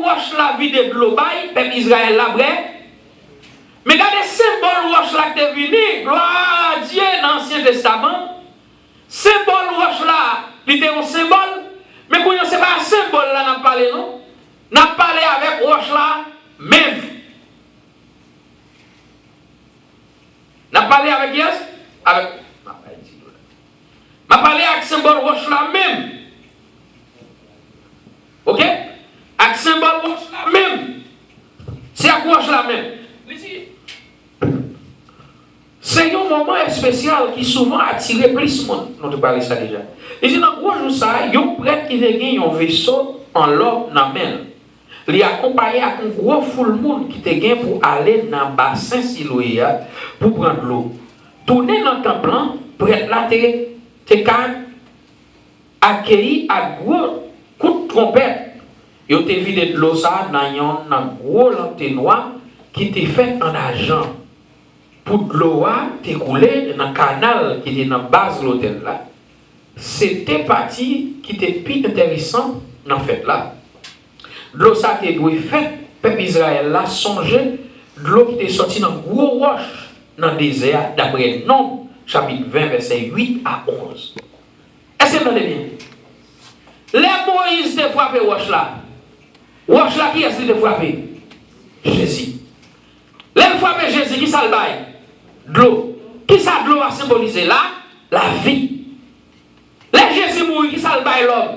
roche la vie de l'eau, peuple Israël la vrai. Mais regardez, symbole roche là qui est venu, gloire à Dieu dans l'Ancien Testament. Symbole roche là, il était un symbole. Mais quand ce n'est pas un symbole là, n'a parlé non. N'a parlé avec roche là, même. N'a parlé avec yes? Avec. N'a parlé avec symbole roche là même. Ok? Avec symbole roche là même. C'est à roche là même. C'est un moment spécial qui souvent attire plus de monde. Nous te parlons ça déjà. Et c'est dans le gros jour ça, il y a un prêtre qui a gagné un vaisseau en l'or dans la mer. Il est accompagné avec un gros foule monde qui te gagné pour aller dans le bassin Siloé pour prendre l'eau. Tourner dans le temple, prêtre là te accueilli à gros coup de trompette. Il te vidé de l'eau ça dans un gros lanterne noir qui te fait en argent. Pour de l'eau t'écouler dans le canal qui est dans la base de l'hôtel là. C'était partie qui était plus intéressant dans fait là. De l'eau ça qui doit faire, peuple Israël là, songer de l'eau qui était sortie dans gros roche dans le désert, d'après Nombre, chapitre 20, verset 8 à 11. Est-ce que vous entendez bien? Les Moïse te frappé roche là. Roche là qui est-ce qui te frappé? Jésus. Les frappé Jésus, qui ça le bail? De l'eau. Qui ça de l'eau a symbolisé là? La vie. Les Jésus mourit, qui ça le bail l'homme?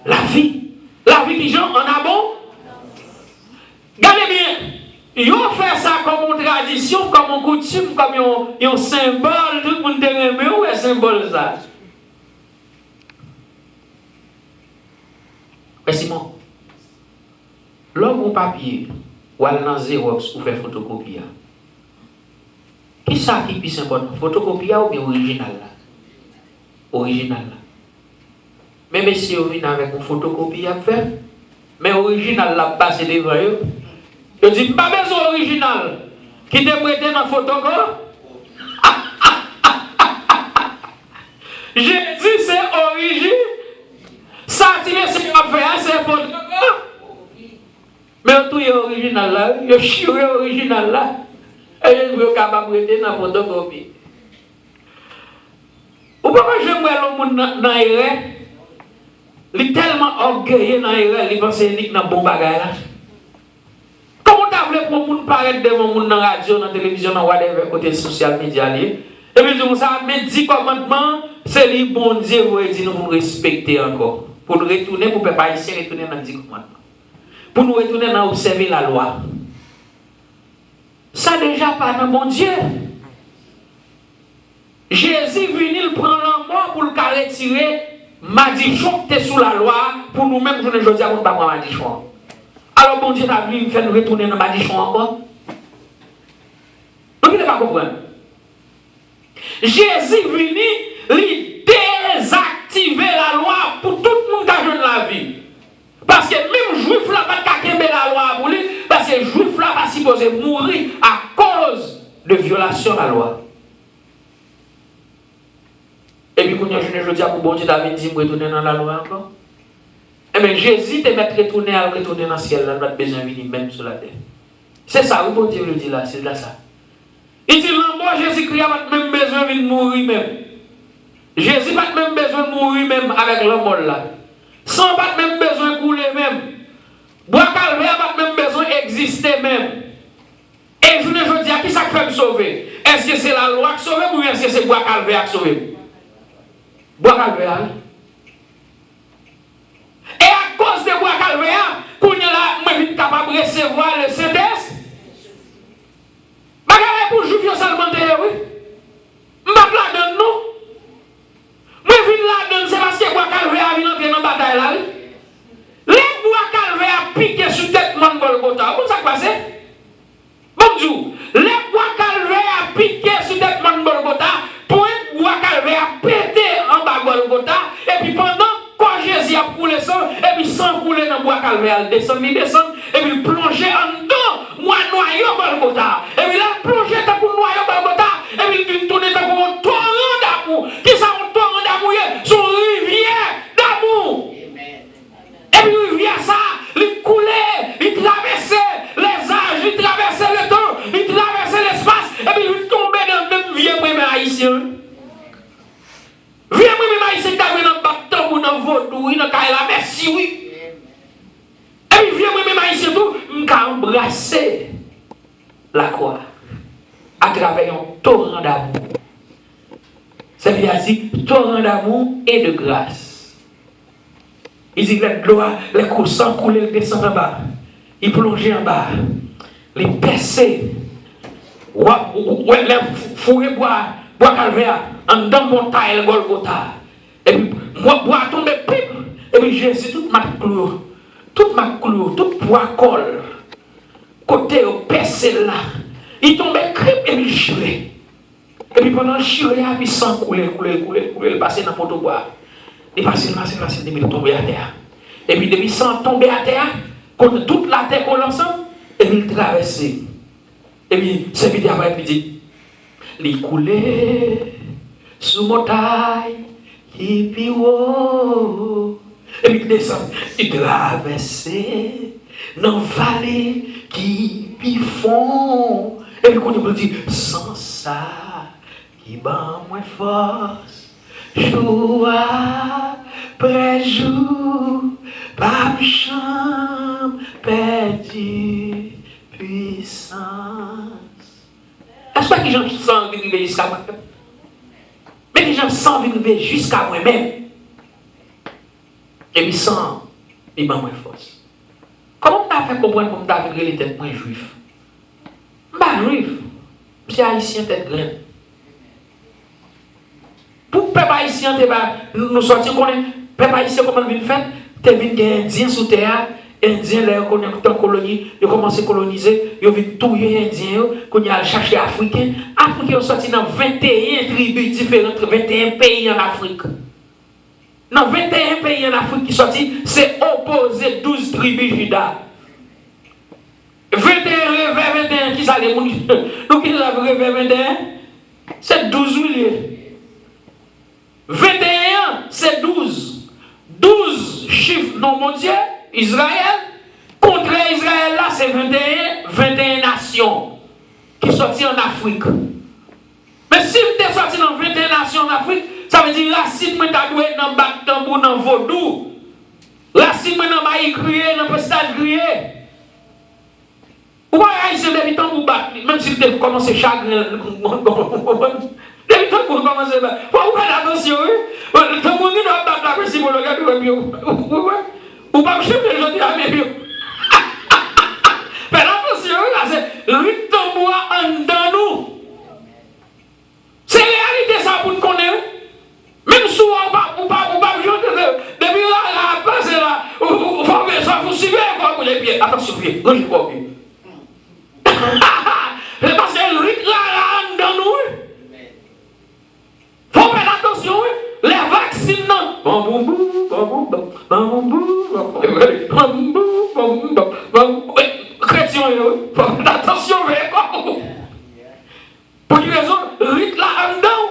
La vie. La vie qui gens en a bon? Regardez bien. Ils ont fait ça comme une tradition, comme une coutume, comme un symbole. Tout le monde aime, où est le symbole ça? Mais Simon, l'homme au papier, ou à dans Xerox, ou fait photocopie. Qui ça qui est plus important? Photocopie ou bien original là? Original là. Mais monsieur, vous venez avec une photocopie à faire, mais original là, passé devant eux. Je dis, pas besoin original. Qui te prêté dans la photocopie? J'ai dit, c'est original. Ça, tu veux c'est à faire, c'est photocopie. Mais tout est original là, je suis original là. Et je suis capable de prêter dans la photocopie. Ou pourquoi je me le monde dans l'erreur? Il est tellement orgueilleux dans l'erreur, il pense qu'il est dans bon bagage là. Comment tu as voulu pour le monde paraître devant le monde dans la radio, dans la télévision, dans whatever, côté social media, et puis je ça, mais 10 commandements, c'est les bon Dieu, vous dit nous respecter encore. Pour nous retourner, pour ne pas ici retourner dans 10 commandements. Pour nous retourner dans observer la loi. Ça déjà pas dans mon Dieu. Jésus venu, il prend la mort pour le retirer. Madichon était sous la loi. Pour nous-mêmes, je ne veux pas prendre Madichon. Alors, bon Dieu a voulu me faire nous retourner dans Madichon encore. Vous ne pouvez pas comprendre. Jésus venu, il désactiver la loi pour tout le monde qui a joué dans la vie. Parce que même juif là pas qu'à la loi pour lui, parce que juif là pas supposé mourir à cause de violation de la loi. Et puis quand je dis à bon Dieu David dit retourner dans la loi encore. Eh bien Jésus te met retourner dans le ciel là, pas besoin de venir même sur la terre. C'est ça, où bon Dieu le dit là, c'est là ça. Il dit la mort Jésus-Christ n'a pas même besoin de mourir même. Jésus n'a pas même besoin de mourir même avec la mort là. Sans pas même besoin de couler même. Bois calvaire n'a pas même besoin d'exister même. Et je ne dis à qui ça fait me sauver? Est-ce que c'est la loi qui sauve ou est-ce que c'est bois calvaire qui sauve? Bois calvaire. Et à cause de bois calvaire, qu'on est là, moi je suis capable de recevoir le Saint-Esprit. Bagarre pour juif seulement oui. M'pas la donne non. Moi je viens la donne c'est parce que bois calvaire vient entrer dans bataille là. Les bois calvaire piqué sur tête man Golgotha. Comment ça passe? Bonjour. Les bois calvaire piqué sur tête man Golgotha, point bois calvaire pété en bas Golgotha et puis pendant quand Jésus a coulé sang et puis sang coulé dans bois calvaire, descend et puis plonger en dedans, moi noyau Golgotha. Et puis là plonger dans pour noyau Golgotha et puis tourner dans pour un torrent d'amour. Qui ça un torrent d'amour? Son rivière d'amour. Et puis rivière ça, il coulait, il merci, oui. Et puis, viens, moi, même haïtien tout, m'ka embrasser la croix à travers un torrent d'amour. Ça veut dire torrent d'amour et de grâce. Il dit la gloire, les coussins coulés, descendent en bas. Il plongeait en bas. Les percés. Les fourrés bois calvaire. En dans montagne, Golgotha. Et puis, moi, bois tomber pipe. Et puis, Jésus, toute ma clou, toute poids colle. Côté au percé là. Il tombait crêpe et puis chiré. Et puis pendant le chiré, il sang couler, il passait dans le pot de bois. Il passait, depuis il tombait à terre. Et puis depuis sang tombé à terre, contre toute la terre qu'on ensemble, et puis il traversait. Et puis, c'est puis après, il dit, il coulait sous montagne, et puis haut. Et puis il descend, il traversait dans la vallée qui puis fond. Et puis quand il dit, sans ça, qui bat moins force, jour après jour, pas plus chambre, perdu, puissance. Est-ce que les gens sont arrivés jusqu'à moi-même? Mais les gens sont arrivés jusqu'à moi-même. Et puis sans, il bat moins force. Comment tu as fait comprendre que tu as fait les têtes moins juifs? Pas juif. C'est haïtien tête graine. Pour le peuple haïtien, nous sortir qu'on est, le peuple haïtien, comment il fait? Tu es venu des Indiens sous terre, Indiens, là, qu'on est en colonie, ils ont commencé à coloniser, ils ont vu tous les Indiens, qu'on a cherché Africains. Africains ont sorti dans 21 tribus différentes, 21 pays en Afrique. Dans 21 pays en Afrique qui sont sortis, c'est opposé 12 tribus Juda. 21 vers 21, qui ça les gens? Nous qui avons vers 21, c'est 12 milliers. 21, c'est 12. 12 chiffres non mondiaux, Israël. Contre Israël, là, c'est 21 nations qui sont sorties en Afrique. Mais si vous êtes sorti dans 21 nations en Afrique, ça veut dire racine moi ta doué dans bac tambour dans vaudou. Racine moi dans bail crier dans postage crier. Ou pas haïtien depuis tambour bac même si vous commencez chagrin depuis tambour commencer bac. Faut faire attention oui. Tambour ni dans bac là si vous regardez ou pas chef de jodi à mes Fais attention là c'est le tambour en dedans nous. C'est réalité ça pour nous connaître. Même si on pas depuis là, passer là, vous suivez quoi pour les pieds. Attention, pieds, non, je crois pieds. Parce que le rythme là, dans nous, faut faire attention, les vaccins, non. Chrétien, faut faire attention, pour une raison, le rythme là, en dedans.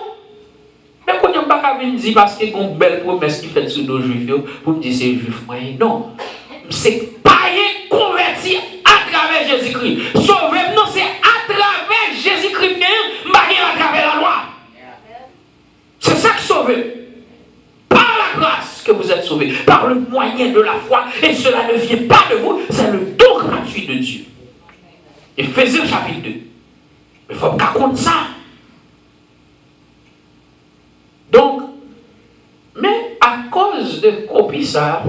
Mais quand on ne pas dire parce qu'il y a une belle promesse qui fait sur nos juifs, pour me dire c'est juif moyen. Non. C'est pas converti à travers Jésus-Christ. Sauver, non, c'est à travers Jésus-Christ, pas à travers la loi. C'est ça qui sauve. Par la grâce que vous êtes sauvés, par le moyen de la foi, et cela ne vient pas de vous, c'est le don gratuit de Dieu. Éphésiens chapitre 2. Mais il faut pas compter ça. Donc, mais à cause de copie ça,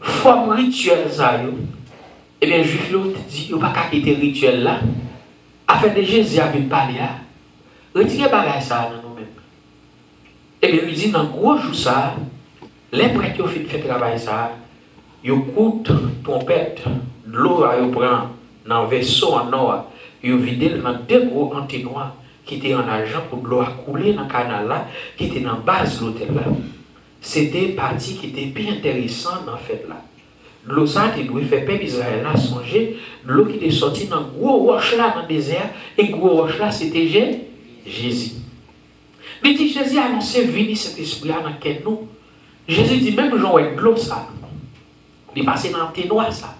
forme rituelle ça, eh bien, juif l'autre dit, il n'y a pas qu'à quitter rituel là, afin de Jésus avait parlé là, retirez pas ça dans nous-mêmes. Eh bien, il dit, dans le gros jour ça, les prêtres qui ont fait travail ça, ils coûtent trompette, l'eau ils prennent dans un vaisseau en or, ils vident dans deux gros antinois qui étaient en argent pour de l'eau à couler dans le canal là, qui était dans la base de l'hôtel là. C'était une partie qui était bien intéressante dans le fait là. L'eau ça, qui doit faire peuple Israël là songer, l'eau qui était sortie dans le gros roche là dans le désert, et le gros roche là c'était Jésus. Mais dit Jésus a annoncé venir cet esprit là dans quel nous. Jésus dit même Jean est de l'eau ça. Il est passé dans le ténoir ça.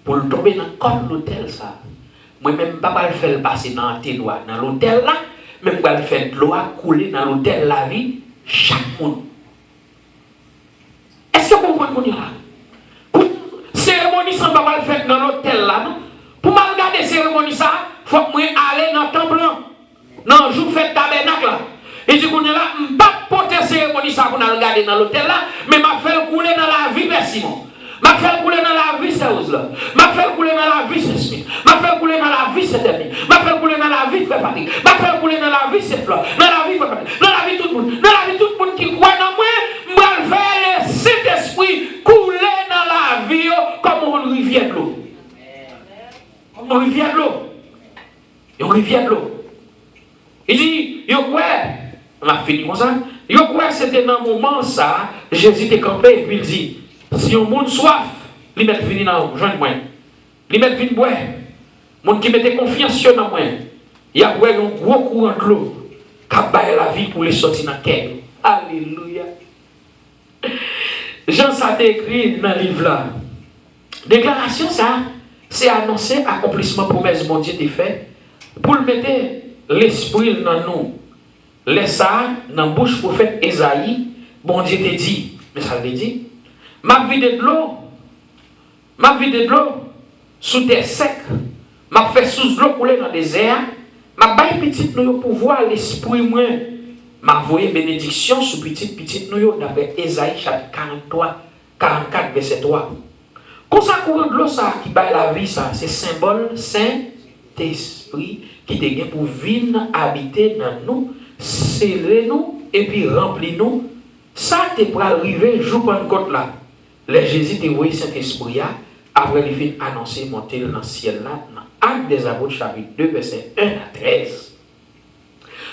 Pour le tomber dans le corps de l'hôtel ça. Moi-même, pas le faire passer dans le ténoir, dans l'hôtel là, même pas le faire de l'eau à couler dans l'hôtel la vie, chaque monde. Est-ce que vous comprenez qu'on y a. Cérémonie sans pas le faire dans l'hôtel là, non? Pour mal regarder cérémonie ça, faut que moi aller dans le temple là. Non, je fais tabernacle là. Et du coup, là, je ne pas porter cérémonie ça pour regarder dans l'hôtel là, mais je vais couler dans la vie, merci mon. Je vais couler dans la vie, c'est là. Je vais couler dans la vie, c'est Smith. Je vais couler dans la vie, c'est Demi. Je vais couler dans la vie, c'est Patrick. Je vais couler dans la vie, c'est Fleur. Dans la vie, c'est dans la vie, tout le monde. Dans la vie, tout le monde qui croit dans moi, je vais faire le Saint-Esprit couler dans la vie comme une rivière de l'eau. Comme une rivière de l'eau. Une rivière de l'eau. Il dit, yo quoi? On a fini comme ça. Yo quoi, c'était dans le moment ça, Jésus était campé et puis il dit, si on monde soif, il met fini dans le joint moi. Il met vin boire. Monde qui mettait confiance sur moi. Il y a un gros courant de l'eau qui a la vie pour les sortir dans le cœur. Alléluia. Jean ça a écrit dans le livre là. Déclaration ça, c'est annoncer accomplissement promesse mon Dieu t'est fait pour le mettre l'esprit dans nous. Laisse ça dans la bouche prophète Esaïe, bon Dieu te dit, mais ça veut dire, ma vie de l'eau, sous terre sec, m'a fait sous l'eau couler dans le désert, m'a baille petite nous pour voir l'esprit moi, m'a voyé bénédiction sous petite nous d'après Esaïe chapitre 44 verset 3. Quand ça court de l'eau ça qui baille la vie ça, c'est symbole Saint-Esprit qui te gagne pour venir habiter dans nous, serrer nous et puis remplir nous. Ça te pour arriver jour Pentecôte là. Les Jésus te voyé Saint-Esprit après il vient annoncer monter dans le ciel là dans Actes des Apôtres chapitre 2 verset 1 à 13.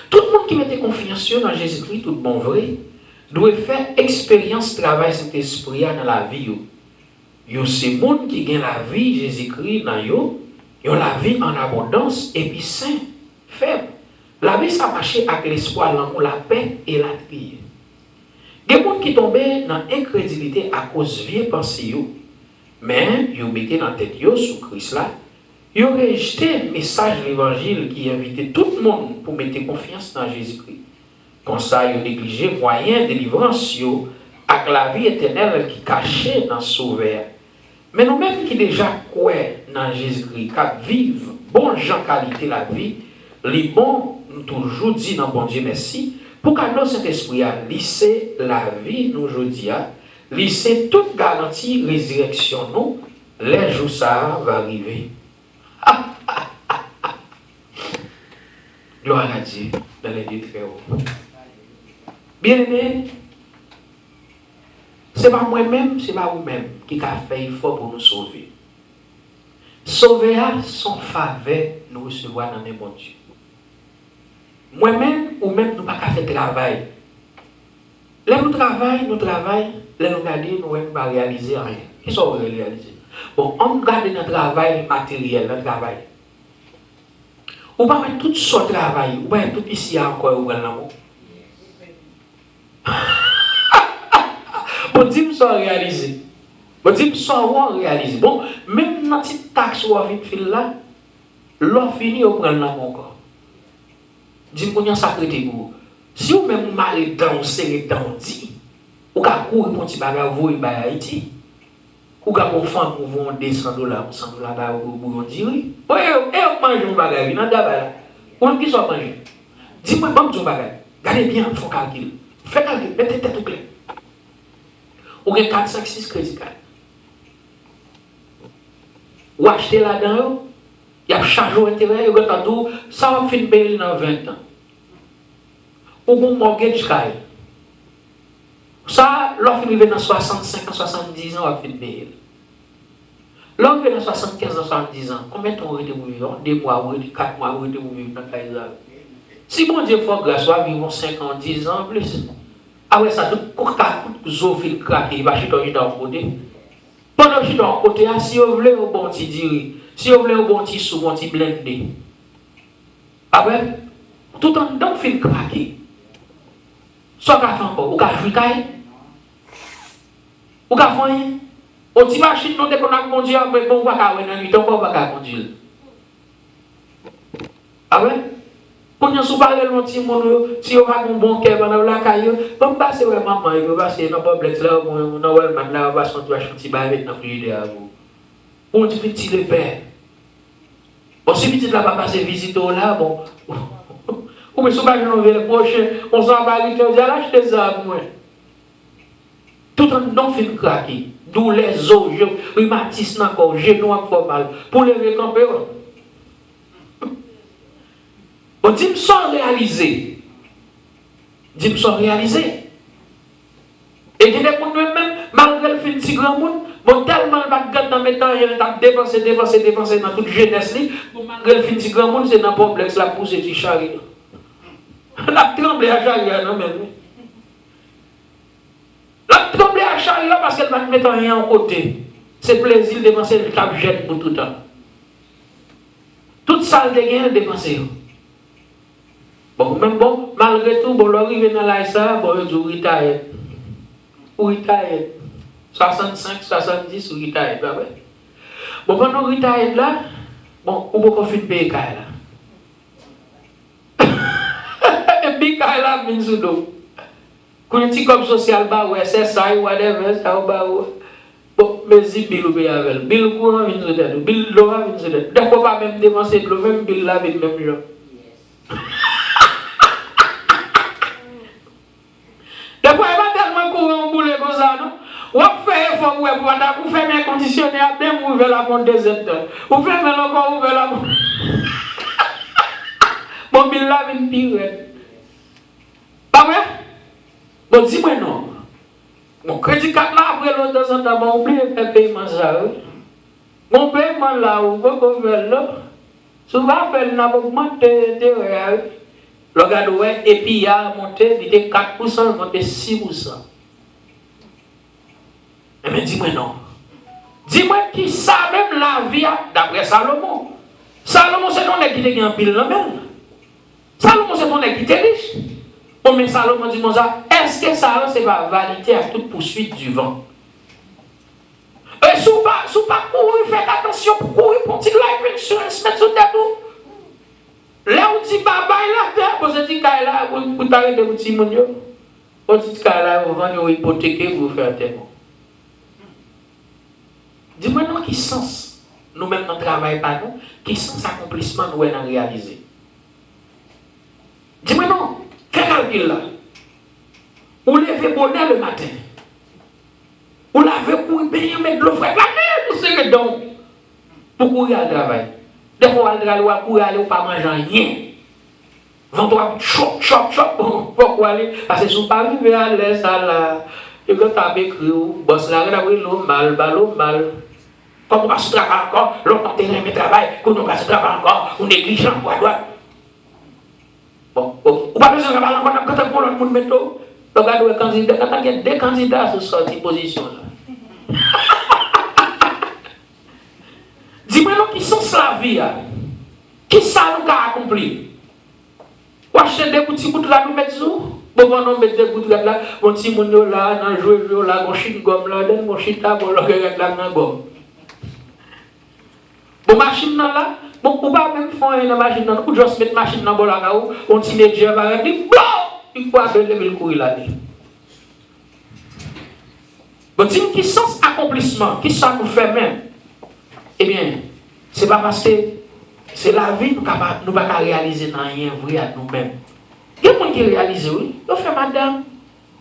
Tout le monde qui mettait confiance dans Jésus-Christ, tout bon vrai, doit faire expérience travail Saint-Esprit dans la vie yo. C'est monde qui gagne la vie Jésus-Christ dans yo la vie en abondance et puis sain, faible. La vie ça marche avec l'espoir, l'amour, la paix et la prière. Il y a des gens qui tombent dans l'incrédulité à cause de vieilles pensées. Mais ils mettent dans la tête sous Christ là. Ils ont rejeté le message de l'évangile qui invitait tout le monde pour mettre confiance dans Jésus-Christ. Comme ça, ils ont négligé le moyen de délivrance avec la vie éternelle qui cachait dans le Sauveur. Mais nous-mêmes qui déjà croyons dans Jésus-Christ, qui vivent bon gens qualité la vie, les bons nous toujours dit dans bon Dieu merci, pour que notre Saint-Esprit a lissé la vie nous aujourd'hui, lissé toute garantie résurrection nous, les jours ça va arriver. Gloire à Dieu dans les dieux très hauts. Bien aimé, ce n'est pas moi-même, ce n'est pas vous-même qui a fait effort pour nous sauver. Sauver son faveur nous recevoir dans les bons Dieu. Moi-même ou même nous pas faire travail. Là nous travaillons, là nous regardons, nous ne pas réaliser rien. Qu'est-ce qu'on veut réaliser? Bon, on regarde notre travail matériel, notre travail. On va mettre tout ce travail, on va mettre tout ici encore au grand amour. Bon, dis-moi ça réaliser. Bon, dis-moi ça réaliser. Bon, même dans cette taxe ou avec fil là, l'on finit au prendre l'amour encore. Dis-moi qu'on ça traité pour. Si vous même mal dans serré dans dit, ou ka courir pour petit bagage vous et ba Haïti. Ou ka pour femme pour vendre $100 $100 pour dire oui. Et on mange un bagage dans d'abord. On qui soit manger. Dis-moi bon un bagage. Gardez bien, faut calculer. Fais calcul, mettez tête au clair. Ou gen 4 5 6 crédit card. Ou acheter là-dedans, il y a chargé au intérêt, il y a tout, ça va finir payer dans 20 ans. Ou bon mortgage card. Ça, l'offre est dans 65 ans, 70 ans, on va finir payer. L'homme est dans 75 ans, 70 ans. Combien de temps vous vivre? 2 mois, 4 mois, vous vivre dans le cas. Si bon Dieu fait grâce, vous vivre 5 ans, 10 ans plus. Après ça, tout le zofil craqué, il va acheter un côté. Pendant que je suis dans le côté, si vous voulez un bon petit diri, si vous voulez un bon petit sou, un petit blendé. Après, tout en dedans, fil craqué. Soit qu'à faire encore, ou qu'à jouer caille, ou qu'à faire rien. On dit machine, non, dès qu'on a conduit, mais bon, on va qu'à conduire, on va qu'à conduire. Ah ouais? Quand on se parle de petit monde, si on a un bon cœur pendant la caillou, on passe vraiment maman, il va passer dans le complexe là, on a ouais maintenant on va se retrouver chantier avec dans prière à vous. On dit petit le père. Bon si petit là va passer visite là, bon. Ou mais si pas je le prochain, on s'en va aller on dit acheter ça moi. Tout un non fin craqué, d'où les os, rhumatisme encore, genou encore mal pour lever camper. Bon, dis-moi sans réaliser. Dis-moi sans réaliser. Et il y a des gens même, malgré le fin de si grand monde, bon, tellement le dans mes temps, il a dépensé dans toute jeunesse, bon, malgré le fin de si grand monde, c'est dans le complexe, la pousse et du chari. La tremble à chari, non, mais. La tremble à chari, parce qu'elle va te mettre rien en côté. C'est plaisir de dépenser le cap jet pour tout le temps. Toute salle de gain, dépenser. Bon, même bon, malgré tout, bon, l'arrivée dans l'Aïssa, bon, il dit retire. Ou retire. 65, 70, ou retire, bah ouais. Bon, pendant retire là, bon, on peut faire payer là. Et puis, là, min sous l'eau. Quand on dit comme social, bah ouais, c'est ça, whatever, ça, bah ouais. Bon, mais si Bill ou avec Bill courant, min sous l'eau, Bill l'eau, min sous l'eau. D'accord, pas même dépenser de l'eau, même Bill là, avec même gens. Des fois, il va tellement courir en boule comme ça, non? On fait effort pour faire mes conditionneurs, même ouvrir la porte des aides. On fait encore ouvrir la porte. Bon, il l'a une pire. Pas vrai? Bon, dis-moi non. Mon crédit carte là, après l'autre de temps, on oublie de faire paiement ça. Mon paiement là, on va faire là. Souvent, il n'a pas augmenté. Le gars ouais, et puis il a monté, il était 4%, il monté 6%. Mais dis-moi non. Dis-moi qui ça même la vie d'après Salomon. Salomon c'est ton qui était en pile là même. Salomon c'est ton qui était riche. Oh mais Salomon dit moi ça, est-ce que ça c'est pas vanité à toute poursuite du vent? Et sous pas courir, faites attention pour courir pour petit live insurance mettre sur tête. Là où tu baba là terre, vous êtes dit là pour t'arrêter de petit monde yo. On dit là vous vendre hypothéquer pour faire tellement. Dis-moi non qui sens nous-mêmes dans travail pas nous, qui sens accomplissement nous avons réalisé. Dis-moi non, fais calcul là. Ou lever bonheur le matin. Ou laver pour payer mettre de l'eau fraîche. La mer pour se donc pour courir à travail. Des fois on va courir aller ou pas manger rien. Vendre choc pour aller parce que si pas arriver à l'aise là. Et quand tu as écrit, boss là, tu as pris l'eau mal. Comme on va se travailler encore, l'autre terrain de travail, quand on va se travailler encore, on est négligent pour la droite. Bon, ok. On va pas besoin de travailler encore quand on l'autre monde métro. Regardez les candidats, quand il y a des candidats sur cette position là. Dis-moi non, qui sont la vie, qui ça nous a accompli? On achète des petits bouts là, nous mettons sous. Bon, on met des bouts là, mon petit monde là, dans le jeu là, mon chine gomme là, donne mon chita, bon, là, dans gomme. Bon, machine là, bon, on va même faire une machine là, on juste mettre machine dans la là, on teenager va dire, bon, il faut appeler le courir là. Bon, dis-moi qui sens accomplissement, qui ça nous fait même? Eh bien, c'est pas parce que c'est la vie nous ne pouvons pas réaliser dans rien vrai à nous-mêmes. Il y a des gens qui réalisent, oui. Ils font madame,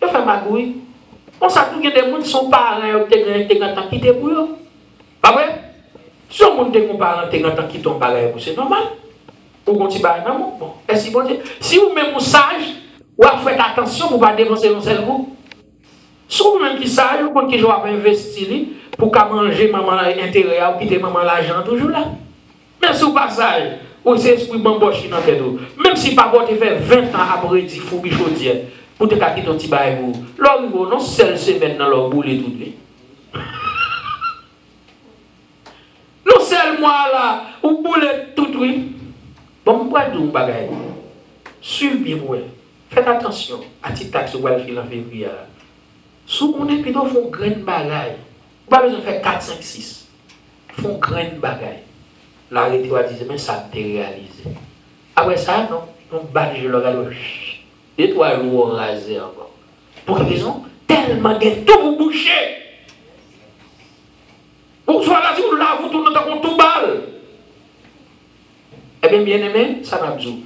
ils font magouille. On sait que des gens qui sont parents qui ont quitté pour eux. Pas vrai? Si on a des parents qui ont quitté pour eux, c'est normal. Ou qu'on dit, bon, est-ce que si vous même sage, vous faites attention pour ne pas dépenser dans le cerveau. Si vous même qui sage, vous comptez que je vais investir pour manger maman intérieur ou quitter maman l'argent toujours là. Même si vous passez, ou c'est esprit bamboche dans tête. Même si papa te fait 20 ans après dit fou bichodier pour te quitter ton petit bail vous. L'origo non seul semaine dans leur boule tout de non seul moi là, ou boule tout oui. Bon, moi dire un bagage. Suivez bien ouais. Faites attention à petit taxe ou à fil en février. Si on est plutôt font graine bagaille. Pas besoin de faire 4 5 6. Font graine bagaille. La réalité va dire, mais ça t'est réalisé. Après ça, non, on bat je le regarde. Et toi, l'eau rasé encore. Pour quelle raison? Tellement de tout pour boucher. Pour soit là, si vous l'avez, vous tournez dans tout balle. Eh bien, bien aimé, ça m'a dit.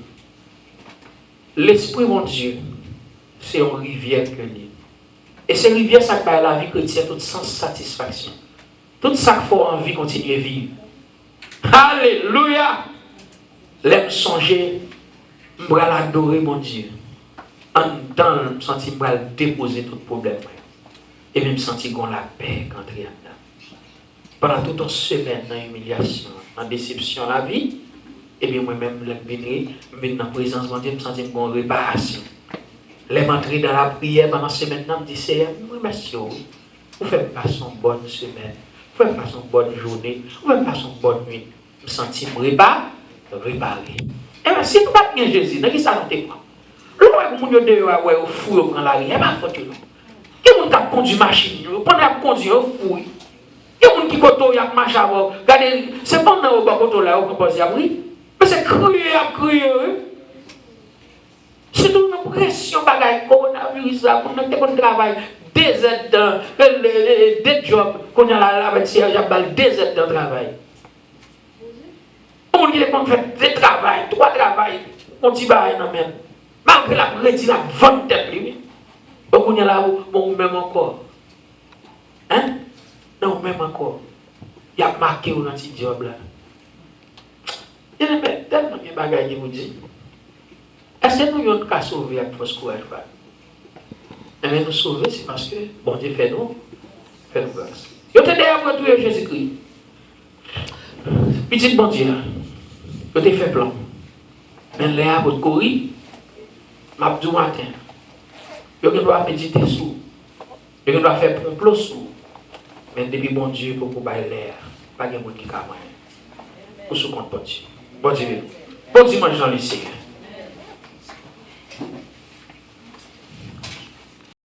L'Esprit, mon Dieu, c'est une rivière que l'île. Et cette rivière, ça fait la vie chrétienne, toute sans satisfaction. Tout ça qu'il faut en vie continuer à vivre. Alléluia! L'aime songer, je vais l'adorer, mon Dieu. En temps, je me sens que je vais déposer tout problème. Et je me sens que la paix quand il y a là. Pendant toute une semaine, dans l'humiliation, dans la déception, la vie, et bien moi-même, je suis dans la présence de Dieu, je me sens que j'ai une réparation. Les m'entrer dans la prière pendant cette semaine, je me dis, Seigneur, merci, vous faites passer une bonne semaine, vous faites passer une bonne journée, vous faites passer une bonne nuit. Je me sens réparé. Et bien, si nous ne pas bien Jésus, dans qui ça nous quoi? Le monde de au fou au la rue, et pas faute non. Qui monde qui conduit machine, pendant qu'on conduit au fou. Qui monde qui koto y a marche avant. Regardez, c'est pendant au koto là on pense oui. Mais c'est crier. C'est toute une pression bagaille coronavirus là, qu'on travaille 2 heures de job, qu'on a là avec il y a 2 heures de travail. On dit qu'on fait 2 travail, 3 travail, on dit bah non même. Malgré la prédit la vente tête lui. On y a là bon même encore. Hein? Non même encore. Il y a marqué au petit job là. Il y a tellement de bagages qui vous dit. Est-ce que nous avons qu'à sauver avec force courage? Mais nous sauver, c'est parce que bon Dieu fait nous grâce. Vous êtes derrière votre Jésus-Christ. Petit bon Dieu, vous avez fait plan. Mais là, votre courir, m'a dit matin, vous doit méditer sur, vous doit faire complot sur. Mais depuis bon Dieu, pour vous bailler l'air, pas de monde qui a moyen. Pour ce compte bon Dieu. Bon Dieu, bon dimanche dans le Seigneur.